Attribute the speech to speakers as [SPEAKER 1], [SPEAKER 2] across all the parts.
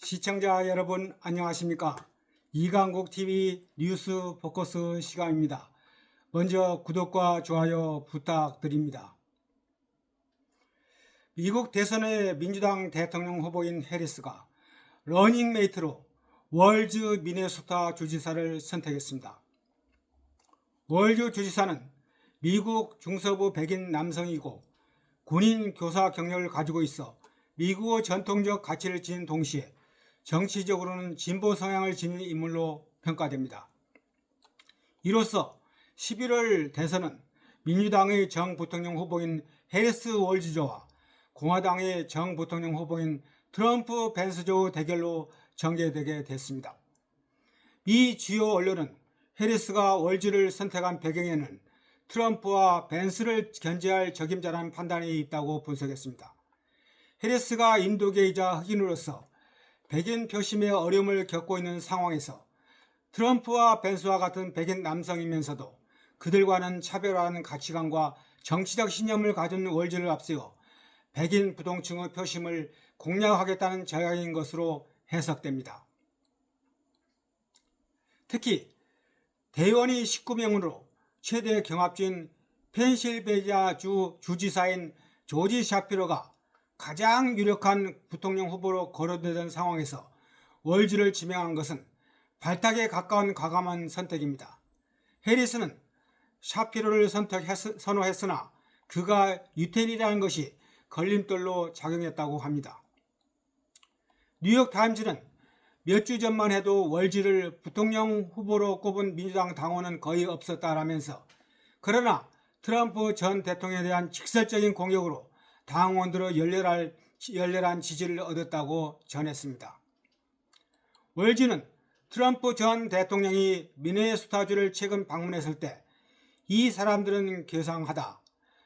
[SPEAKER 1] 시청자 여러분 안녕하십니까? 이강국TV 뉴스 포커스 시간입니다. 먼저 구독과 좋아요 부탁드립니다. 미국 대선의 민주당 대통령 후보인 해리스가 러닝메이트로 월즈 미네소타 주지사를 선택했습니다. 월즈 주지사는 미국 중서부 백인 남성이고 군인 교사 경력을 가지고 있어 미국의 전통적 가치를 지닌 동시에 정치적으로는 진보 성향을 지닌 인물로 평가됩니다. 이로써 11월 대선은 민주당의 정 부통령 후보인 해리스 월즈조와 공화당의 정 부통령 후보인 트럼프 벤스조 대결로 전개되게 됐습니다. 미 주요 언론은 해리스가 월즈를 선택한 배경에는 트럼프와 벤스를 견제할 적임자라는 판단이 있다고 분석했습니다. 해리스가 인도계이자 흑인으로서 백인 표심의 어려움을 겪고 있는 상황에서 트럼프와 벤스와 같은 백인 남성이면서도 그들과는 차별화하는 가치관과 정치적 신념을 가진 월즈를 앞세워 백인 부동층의 표심을 공략하겠다는 전략인 것으로 해석됩니다. 특히 대의원이 19명으로 최대 경합주인 펜실베니아주 주지사인 조지 샤피로가 가장 유력한 부통령 후보로 거론되던 상황에서 월즈를 지명한 것은 발탁에 가까운 과감한 선택입니다. 해리스는 샤피로를 선호했으나 그가 유태인이라는 것이 걸림돌로 작용했다고 합니다. 뉴욕타임즈는 몇 주 전만 해도 월즈를 부통령 후보로 꼽은 민주당 당원은 거의 없었다라면서 그러나 트럼프 전 대통령에 대한 직설적인 공격으로 당원들의 열렬한 지지를 얻었다고 전했습니다. 월즈는 트럼프 전 대통령이 미네소타주를 최근 방문했을 때 이 사람들은 괴상하다,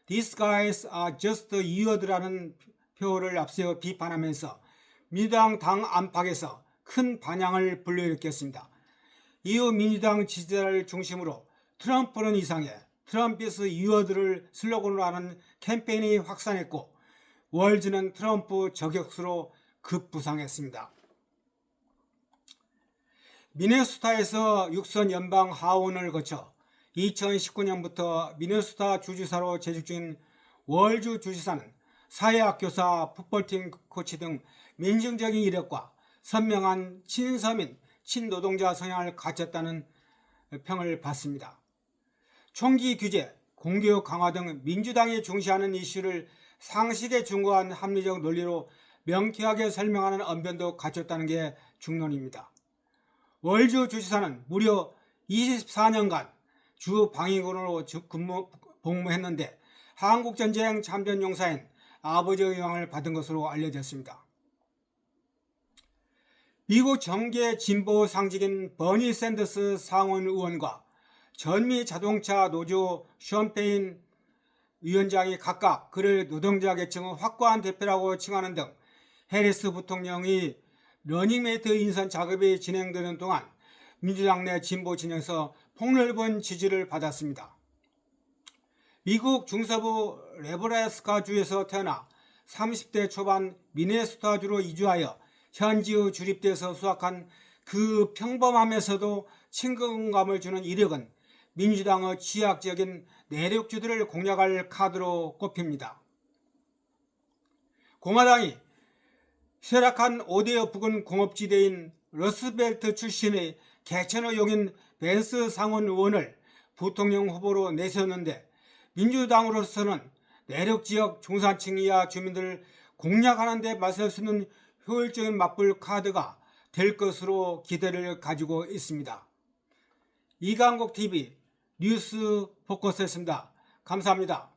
[SPEAKER 1] These guys are just weird라는 표를 앞세워 비판하면서 민주당 당 안팎에서 큰 반향을 불러일으켰습니다. 이후 민주당 지지자를 중심으로 트럼프는 이상해, 트럼프 is weird를 슬로건으로 하는 캠페인이 확산했고 월즈는 트럼프 저격수로 급부상했습니다. 미네소타에서 6선 연방 하원을 거쳐 2019년부터 미네소타 주지사로 재직 중인 월즈 주지사는 사회학 교사, 풋볼팀 코치 등 민중적인 이력과 선명한 친서민, 친노동자 성향을 갖췄다는 평을 받습니다. 총기 규제, 공교육 강화 등 민주당이 중시하는 이슈를 상식에 준거한 합리적 논리로 명쾌하게 설명하는 언변도 갖췄다는 게 중론입니다. 월즈 주지사는 무려 24년간 주 방위군으로 복무했는데 한국전쟁 참전 용사인 아버지의 영향을 받은 것으로 알려졌습니다. 미국 정계 진보 상직인 버니 샌더스 상원 의원과 전미 자동차 노조 션페인 위원장이 각각 그를 노동자 계층의 확고한 대표라고 칭하는 등 해리스 부통령이 러닝메이트 인선 작업이 진행되는 동안 민주당 내 진보 진영에서 폭넓은 지지를 받았습니다. 미국 중서부 네브라스카주에서 태어나 30대 초반 미네소타주로 이주하여 현지의 주립대에서 수학한 그 평범함에서도 친근감을 주는 이력은 민주당의 취약적인 내륙주들을 공략할 카드로 꼽힙니다. 공화당이 쇠락한 오데어 부근 공업지대인 러스벨트 출신의 개천의 용인 벤스 상원 의원을 부통령 후보로 내세웠는데 민주당으로서는 내륙지역 중산층 이하 주민들을 공략하는 데 맞설 수 있는 효율적인 맞불 카드가 될 것으로 기대를 가지고 있습니다. 이강국TV 뉴스 포커스였습니다. 감사합니다.